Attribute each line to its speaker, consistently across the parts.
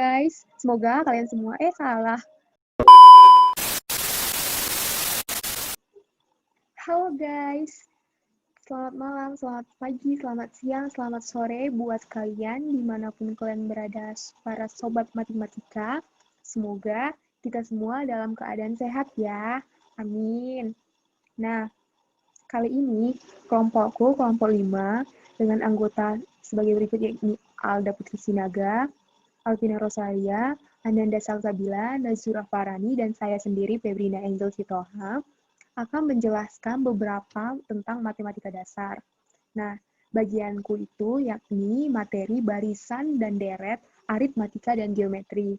Speaker 1: guys, semoga kalian semua, salah. Halo guys, selamat malam, selamat pagi, selamat siang, selamat sore buat kalian dimanapun kalian berada, para sobat matematika. Semoga kita semua dalam keadaan sehat ya, amin. Nah, kali ini kelompokku, kelompok 5, dengan anggota sebagai berikut yakni Alda Putri Sinaga, Alvina Rosalia, Ananda Salsabila, Nazura Farani, dan saya sendiri, Febrina Angel Sitoha, akan menjelaskan beberapa tentang matematika dasar. Nah, bagianku itu yakni materi barisan dan deret, aritmatika, dan geometri.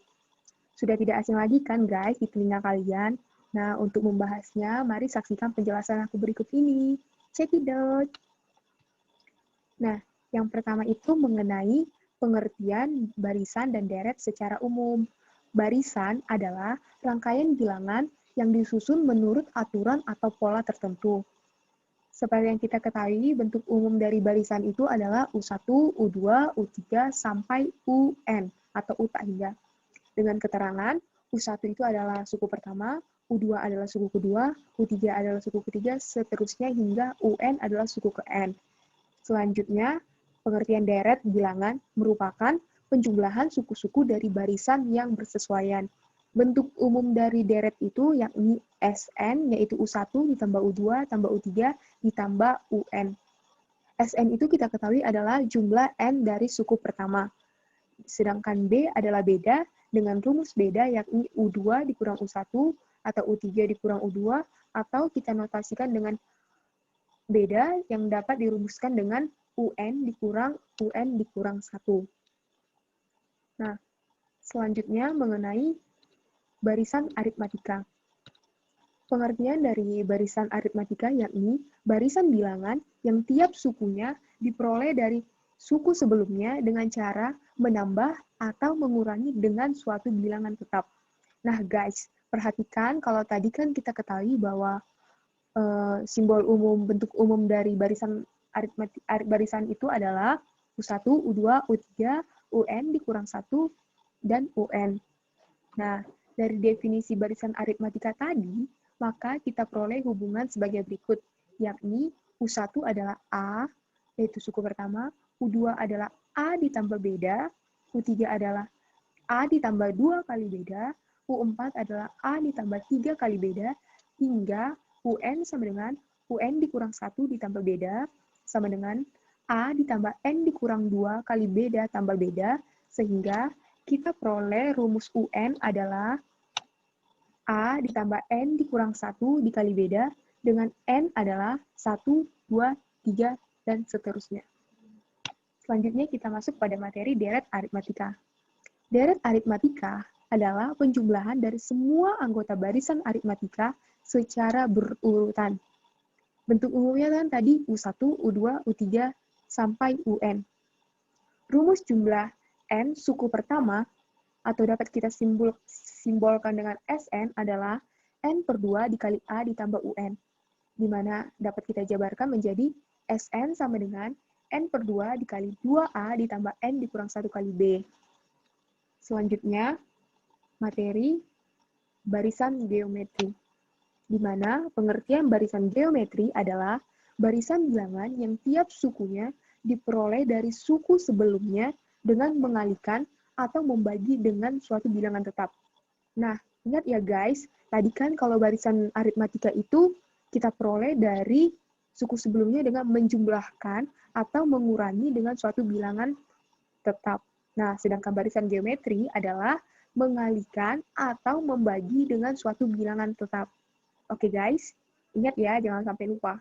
Speaker 1: Sudah tidak asing lagi kan guys di telinga kalian? Nah, untuk membahasnya, mari saksikan penjelasan aku berikut ini. Check it out! Nah, yang pertama itu mengenai pengertian barisan dan deret secara umum. Barisan adalah rangkaian bilangan yang disusun menurut aturan atau pola tertentu. Seperti yang kita ketahui, bentuk umum dari barisan itu adalah U1, U2, U3, sampai UN, atau U tak hingga. Dengan keterangan, U1 itu adalah suku pertama, U2 adalah suku kedua, U3 adalah suku ketiga, seterusnya hingga UN adalah suku ke-N. Selanjutnya, pengertian deret bilangan merupakan penjumlahan suku-suku dari barisan yang bersesuaian. Bentuk umum dari deret itu yakni SN, yaitu U1 ditambah U2 tambah U3 ditambah UN. SN itu kita ketahui adalah jumlah N dari suku pertama. Sedangkan B adalah beda dengan rumus beda yakni U2 dikurang U1 atau U3 dikurang U2, atau kita notasikan dengan beda yang dapat dirumuskan dengan UN dikurang 1. Nah, selanjutnya mengenai barisan aritmatika. Pengertian dari barisan aritmatika yakni barisan bilangan yang tiap sukunya diperoleh dari suku sebelumnya dengan cara menambah atau mengurangi dengan suatu bilangan tetap. Nah guys, perhatikan kalau tadi kan kita ketahui bahwa simbol umum, bentuk umum dari barisan barisan itu adalah U1, U2, U3, UN dikurang 1, dan UN. Nah, dari definisi barisan aritmatika tadi, maka kita peroleh hubungan sebagai berikut, yakni U1 adalah A, yaitu suku pertama, U2 adalah A ditambah beda, U3 adalah A ditambah 2 kali beda, U4 adalah A ditambah 3 kali beda, hingga UN sama dengan UN dikurang 1 ditambah beda, sama dengan A ditambah N dikurang 2 kali beda tambah beda, sehingga kita peroleh rumus UN adalah A ditambah N dikurang 1 dikali beda, dengan N adalah 1, 2, 3, dan seterusnya. Selanjutnya kita masuk pada materi deret aritmatika. Deret aritmatika adalah penjumlahan dari semua anggota barisan aritmatika secara berurutan. Bentuk umumnya kan tadi U1, U2, U3, sampai UN. Rumus jumlah N suku pertama, atau dapat kita simbolkan dengan SN adalah N per 2 dikali A ditambah UN, di mana dapat kita jabarkan menjadi SN sama dengan N per 2 dikali 2A ditambah N dikurang 1 kali B. Selanjutnya, materi barisan geometri, di mana pengertian barisan geometri adalah barisan bilangan yang tiap sukunya diperoleh dari suku sebelumnya dengan mengalihkan atau membagi dengan suatu bilangan tetap. Nah, ingat ya guys, tadi kan kalau barisan aritmatika itu kita peroleh dari suku sebelumnya dengan menjumlahkan atau mengurangi dengan suatu bilangan tetap. Nah, sedangkan barisan geometri adalah mengalihkan atau membagi dengan suatu bilangan tetap. Oke guys, ingat ya, jangan sampai lupa.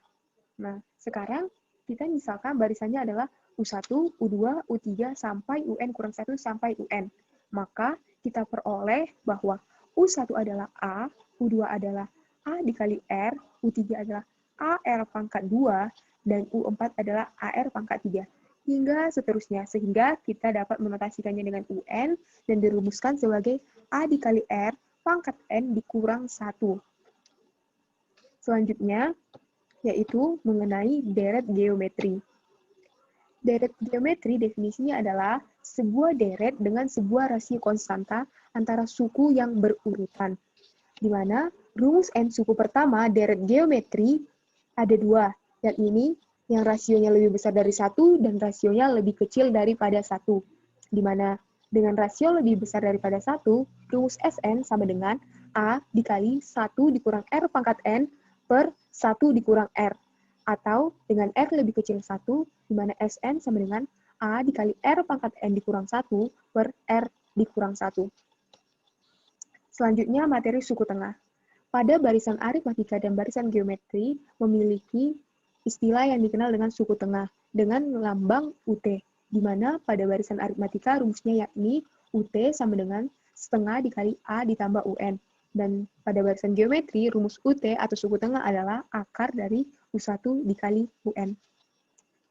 Speaker 1: Nah, sekarang kita misalkan barisannya adalah U1, U2, U3, sampai UN kurang 1 sampai UN. Maka kita peroleh bahwa U1 adalah A, U2 adalah A dikali R, U3 adalah AR pangkat 2, dan U4 adalah AR pangkat 3. Hingga seterusnya, sehingga kita dapat menotasikannya dengan UN dan dirumuskan sebagai A dikali R pangkat N dikurang 1. Selanjutnya, yaitu mengenai deret geometri. Deret geometri definisinya adalah sebuah deret dengan sebuah rasio konstanta antara suku yang berurutan, di mana rumus n suku pertama deret geometri ada dua, yakni yang rasionya lebih besar dari 1 dan rasionya lebih kecil daripada 1, di mana dengan rasio lebih besar daripada 1, rumus Sn sama dengan A dikali 1 dikurang R pangkat N per 1 dikurang R. Atau dengan R lebih kecil 1, di mana Sn sama dengan A dikali R pangkat N dikurang 1 per R dikurang 1. Selanjutnya, materi suku tengah. Pada barisan aritmatika dan barisan geometri memiliki istilah yang dikenal dengan suku tengah dengan lambang UT, di mana pada barisan aritmatika rumusnya yakni UT sama dengan setengah dikali A ditambah UN. Dan pada barisan geometri, rumus UT atau suku tengah adalah akar dari U1 dikali UN.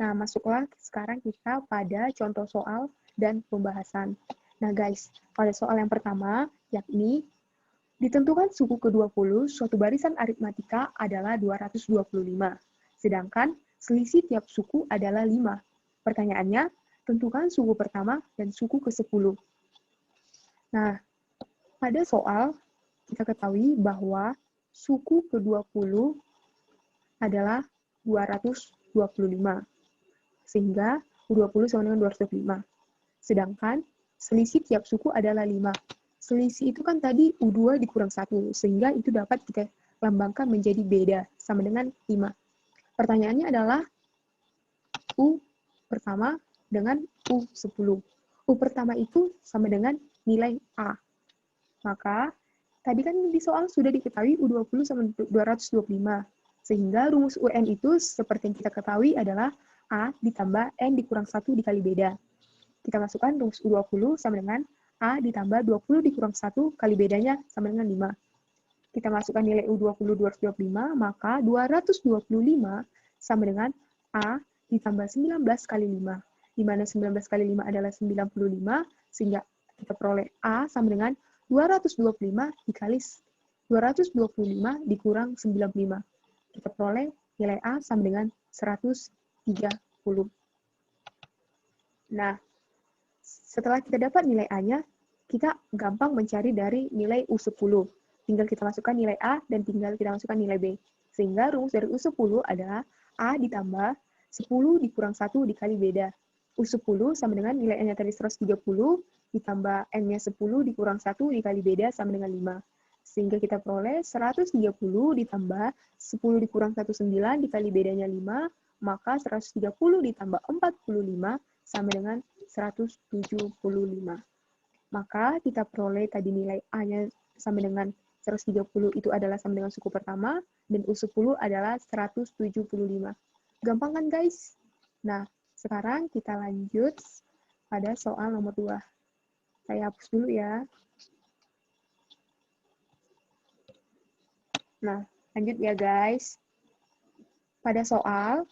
Speaker 1: Nah, masuklah sekarang kita pada contoh soal dan pembahasan. Nah, guys, pada soal yang pertama, yakni ditentukan suku ke-20 suatu barisan aritmatika adalah 225, sedangkan selisih tiap suku adalah 5. Pertanyaannya, tentukan suku pertama dan suku ke-10. Nah, pada soal, kita ketahui bahwa suku ke-20 adalah 225, sehingga U20 sama dengan 225. Sedangkan selisih tiap suku adalah 5. Selisih itu kan tadi U2 dikurang 1, sehingga itu dapat kita lambangkan menjadi beda, sama dengan 5. Pertanyaannya adalah U pertama dengan U10. U pertama itu sama dengan nilai A. Maka, tadi kan di soal sudah diketahui U20 sama 225, sehingga rumus UN itu seperti yang kita ketahui adalah A ditambah N dikurang 1 dikali beda. Kita masukkan rumus U20 sama dengan A ditambah 20 dikurang 1 kali bedanya sama dengan 5. Kita masukkan nilai U20 225, maka 225 sama dengan A ditambah 19 kali 5. Di mana 19 kali 5 adalah 95, sehingga kita peroleh A sama dengan 225 dikali 225 dikurang 95. Kita peroleh nilai A sama dengan 130. Nah, setelah kita dapat nilai A-nya, kita gampang mencari dari nilai U10. Tinggal kita masukkan nilai A dan tinggal kita masukkan nilai B. Sehingga rumus dari U10 adalah A ditambah 10 dikurang 1 dikali beda. U10 sama dengan nilai N-nya tadi 130, ditambah N-nya 10 dikurang 1 dikali beda sama dengan 5. Sehingga kita peroleh 130 ditambah 10 dikurang 19 dikali bedanya 5, maka 130 ditambah 45 sama dengan 175. Maka kita peroleh tadi nilai A-nya sama dengan 130 itu adalah sama dengan suku pertama, dan U10 adalah 175. Gampang kan, guys? Nah, sekarang kita lanjut pada soal nomor 2. Saya hapus dulu ya. Nah, lanjut ya, guys. Pada soal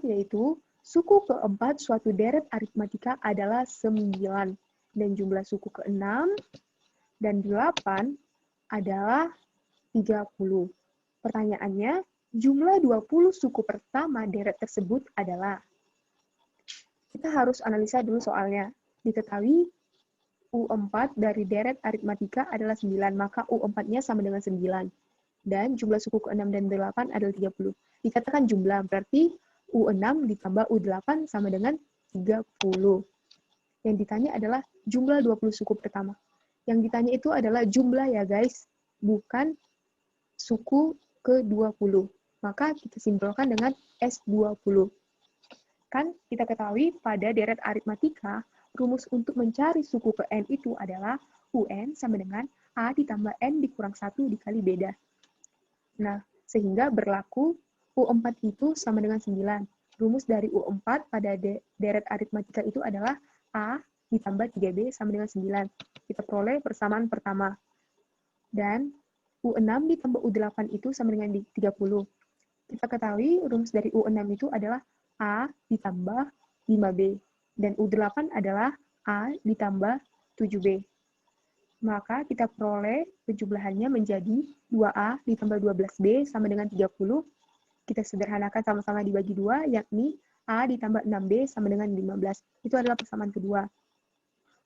Speaker 1: yaitu suku keempat suatu deret aritmatika adalah 9, dan jumlah suku ke-6 dan 8 adalah 30. Pertanyaannya, jumlah 20 suku pertama deret tersebut adalah. Kita harus analisa dulu soalnya. Diketahui U4 dari deret aritmatika adalah 9, maka U4-nya sama dengan 9. Dan jumlah suku ke-6 dan 8 adalah 30. Dikatakan jumlah, berarti U6 ditambah U8 sama dengan 30. Yang ditanya adalah jumlah 20 suku pertama. Yang ditanya itu adalah jumlah ya guys, bukan suku ke-20. Maka kita simpulkan dengan S20. Kan kita ketahui pada deret aritmatika, rumus untuk mencari suku ke N itu adalah UN sama dengan A ditambah N dikurang 1 dikali beda. Nah, sehingga berlaku U4 itu sama dengan 9. Rumus dari U4 pada deret aritmatika itu adalah A ditambah 3B sama dengan 9. Kita peroleh persamaan pertama. Dan U6 ditambah U8 itu sama dengan 30. Kita ketahui rumus dari U6 itu adalah A ditambah 5B. Dan U8 adalah A ditambah 7B. Maka kita peroleh penjumlahannya menjadi 2A ditambah 12B sama dengan 30. kita sederhanakan sama-sama dibagi 2, yakni A ditambah 6B sama dengan 15. Itu adalah persamaan kedua.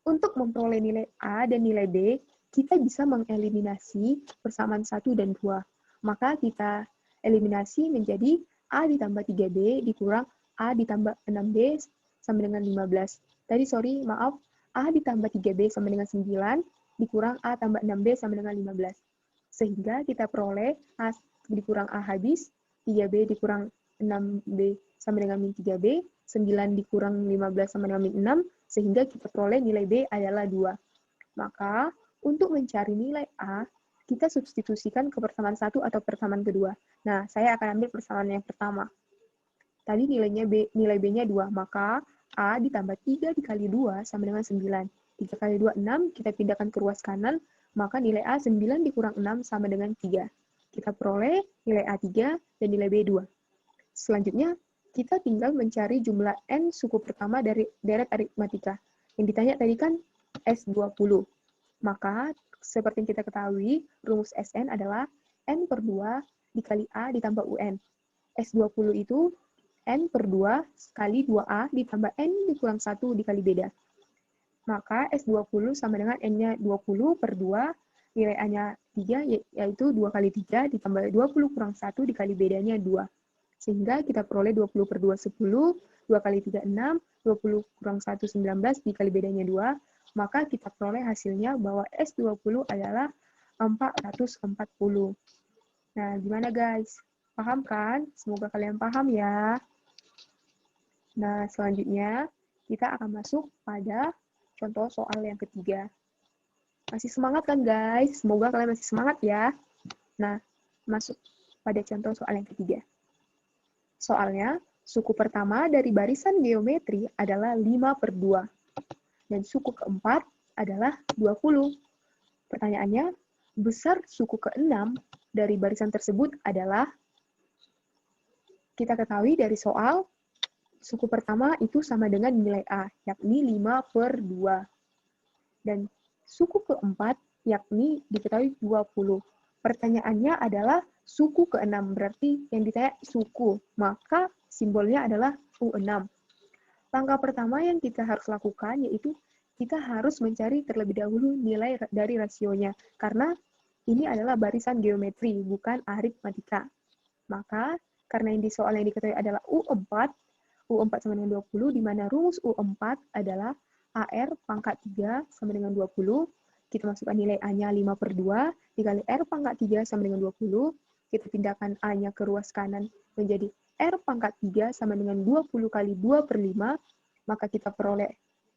Speaker 1: Untuk memperoleh nilai A dan nilai B, kita bisa mengeliminasi persamaan 1 dan 2. Maka kita eliminasi menjadi A ditambah 3B dikurang A ditambah 6B sama dengan 15. Tadi, maaf, A ditambah 3B sama dengan 9, dikurang A tambah 6B sama dengan 15. Sehingga kita peroleh A dikurang A habis, 3B dikurang 6B sama dengan min 3B, 9 dikurang 15 sama dengan min 6, sehingga kita peroleh nilai B adalah 2. Maka, untuk mencari nilai A, kita substitusikan ke persamaan 1 atau persamaan kedua. Nah, saya akan ambil persamaan yang pertama. Tadi nilai B-nya 2, maka A ditambah 3 dikali 2 sama dengan 9. 3 kali 2, 6, kita pindahkan ke ruas kanan, maka nilai A 9 dikurang 6 sama dengan 3. Kita peroleh nilai A 3 dan nilai B 2. Selanjutnya, kita tinggal mencari jumlah N suku pertama dari deret aritmatika. Yang ditanya tadi kan S20. Maka, seperti yang kita ketahui, rumus Sn adalah N per 2 dikali A ditambah UN. S20 itu N per 2 kali 2A ditambah N dikurang 1 dikali beda. Maka S20 sama dengan N-nya 20 per 2, nilai A-nya 3, yaitu 2 kali 3 ditambah 20 kurang 1 dikali bedanya 2. Sehingga kita peroleh 20 per 2, 10, 2 kali 3, 6, 20 kurang 1, 19, dikali bedanya 2, maka kita peroleh hasilnya bahwa S20 adalah 440. Nah, gimana guys? Paham kan? Semoga kalian paham ya. Nah, selanjutnya kita akan masuk pada contoh soal yang ketiga. Masih semangat kan guys? Semoga kalian masih semangat ya. Nah, masuk pada contoh soal yang ketiga. Soalnya, suku pertama dari barisan geometri adalah 5 per 2. Dan suku keempat adalah 20. Pertanyaannya, besar suku ke-6 dari barisan tersebut adalah, kita ketahui dari soal, suku pertama itu sama dengan nilai A, yakni 5 per 2. Dan suku keempat, yakni diketahui 20. Pertanyaannya adalah suku ke-6, berarti yang ditanya suku, maka simbolnya adalah U6. Langkah pertama yang kita harus lakukan yaitu kita harus mencari terlebih dahulu nilai dari rasionya, karena ini adalah barisan geometri, bukan aritmatika. Maka, karena yang di soal yang diketahui adalah U4 sama dengan 20, di mana rumus U4 adalah AR pangkat 3 sama dengan 20, kita masukkan nilai A-nya 5 per 2, dikali R pangkat 3 sama dengan 20, kita pindahkan A-nya ke ruas kanan menjadi R pangkat 3 sama dengan 20 kali 2 per 5, maka kita peroleh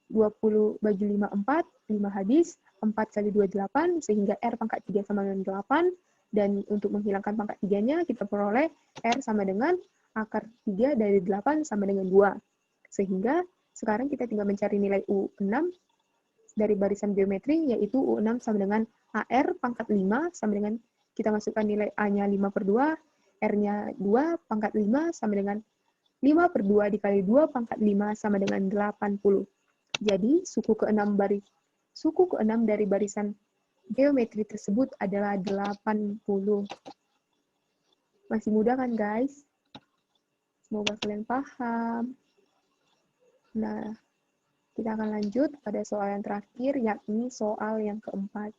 Speaker 1: 20 bagi 5, 4, 5 habis, 4 kali 2, 8, sehingga R pangkat 3 sama dengan 8, dan untuk menghilangkan pangkat 3-nya, kita peroleh R sama dengan akar 3 dari 8 sama dengan 2. Sehingga sekarang kita tinggal mencari nilai U6 dari barisan geometri, yaitu U6 sama dengan AR pangkat 5 sama dengan kita masukkan nilai A-nya 5 per 2, R-nya 2 pangkat 5 sama dengan 5 per 2 dikali 2 pangkat 5 sama dengan 80. Jadi, suku ke-6 dari barisan geometri tersebut adalah 80. Masih mudah kan, guys? Semoga kalian paham. Nah, kita akan lanjut pada soal yang terakhir, yakni soal yang keempat.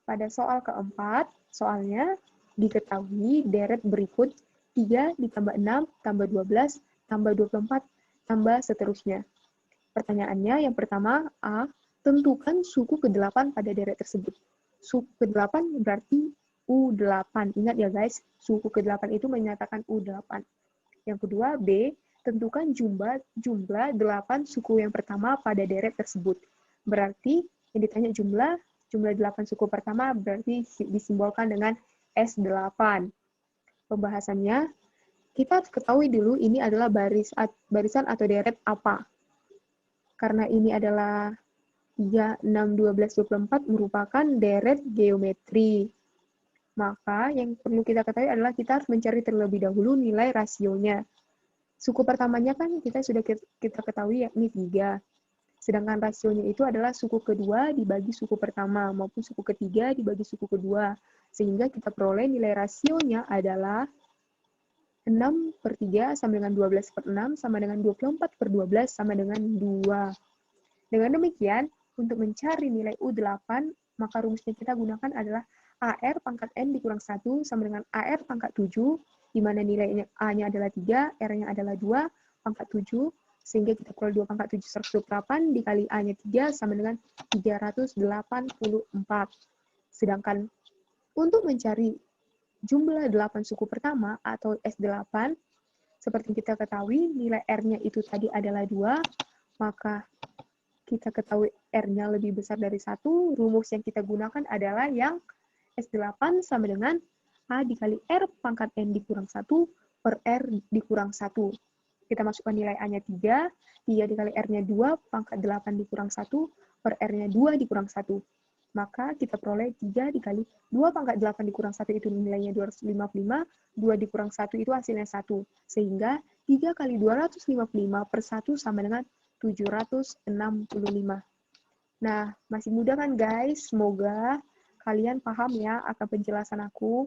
Speaker 1: Pada soal keempat, soalnya diketahui deret berikut 3 ditambah 6, tambah 12, tambah 24, tambah seterusnya. Pertanyaannya yang pertama, A, tentukan suku ke-8 pada deret tersebut. Suku ke-8 berarti U8. Ingat ya guys, suku ke-8 itu menyatakan U8. Yang kedua, B, tentukan jumlah 8 suku yang pertama pada deret tersebut. Berarti yang ditanya jumlah 8 suku pertama berarti disimbolkan dengan S8. Pembahasannya, kita ketahui dulu ini adalah barisan atau deret apa. Karena ini adalah 3, 6, 12, 24 merupakan deret geometri. Maka yang perlu kita ketahui adalah kita harus mencari terlebih dahulu nilai rasionya. Suku pertamanya kan kita sudah kita ketahui yakni 3. Sedangkan rasionya itu adalah suku kedua dibagi suku pertama, maupun suku ketiga dibagi suku kedua. Sehingga kita peroleh nilai rasionya adalah 6/3 sama dengan 12/6 sama dengan 24/12 sama dengan 2. Dengan demikian, untuk mencari nilai U8, maka rumusnya kita gunakan adalah AR pangkat N dikurang 1 sama dengan AR pangkat 7, di mana nilainya A-nya adalah 3, R-nya adalah 2, pangkat 7, sehingga kita peroleh 2 pangkat 7 128 dikali A-nya 3 sama dengan 384. Sedangkan untuk mencari jumlah 8 suku pertama atau S8, seperti kita ketahui nilai R-nya itu tadi adalah 2, maka kita ketahui R-nya lebih besar dari 1, rumus yang kita gunakan adalah yang S8 sama dengan A dikali R pangkat N dikurang 1 per R dikurang 1. Kita masukkan nilai A-nya 3, 3 dikali R-nya 2, pangkat 8 dikurang 1, per R-nya 2 dikurang 1. Maka kita peroleh 3 dikali 2 pangkat 8 dikurang 1 itu nilainya 255, 2 dikurang 1 itu hasilnya 1. Sehingga 3 kali 255 per 1 sama dengan 765. Nah, masih mudah kan guys? Semoga kalian paham ya akan penjelasan aku.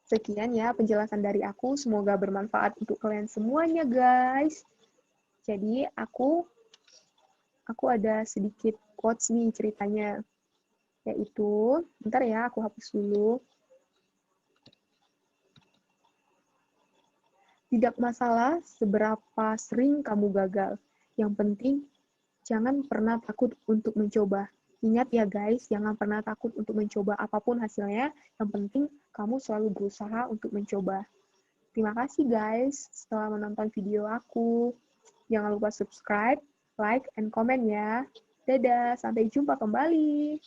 Speaker 1: Sekian ya penjelasan dari aku, semoga bermanfaat untuk kalian semuanya guys. Jadi aku ada sedikit quotes nih ceritanya. Yaitu, bentar ya aku hapus dulu. Tidak masalah seberapa sering kamu gagal. Yang penting jangan pernah takut untuk mencoba. Ingat ya guys, jangan pernah takut untuk mencoba apapun hasilnya. Yang penting kamu selalu berusaha untuk mencoba. Terima kasih guys setelah menonton video aku. Jangan lupa subscribe, like, and comment ya. Dadah, sampai jumpa kembali.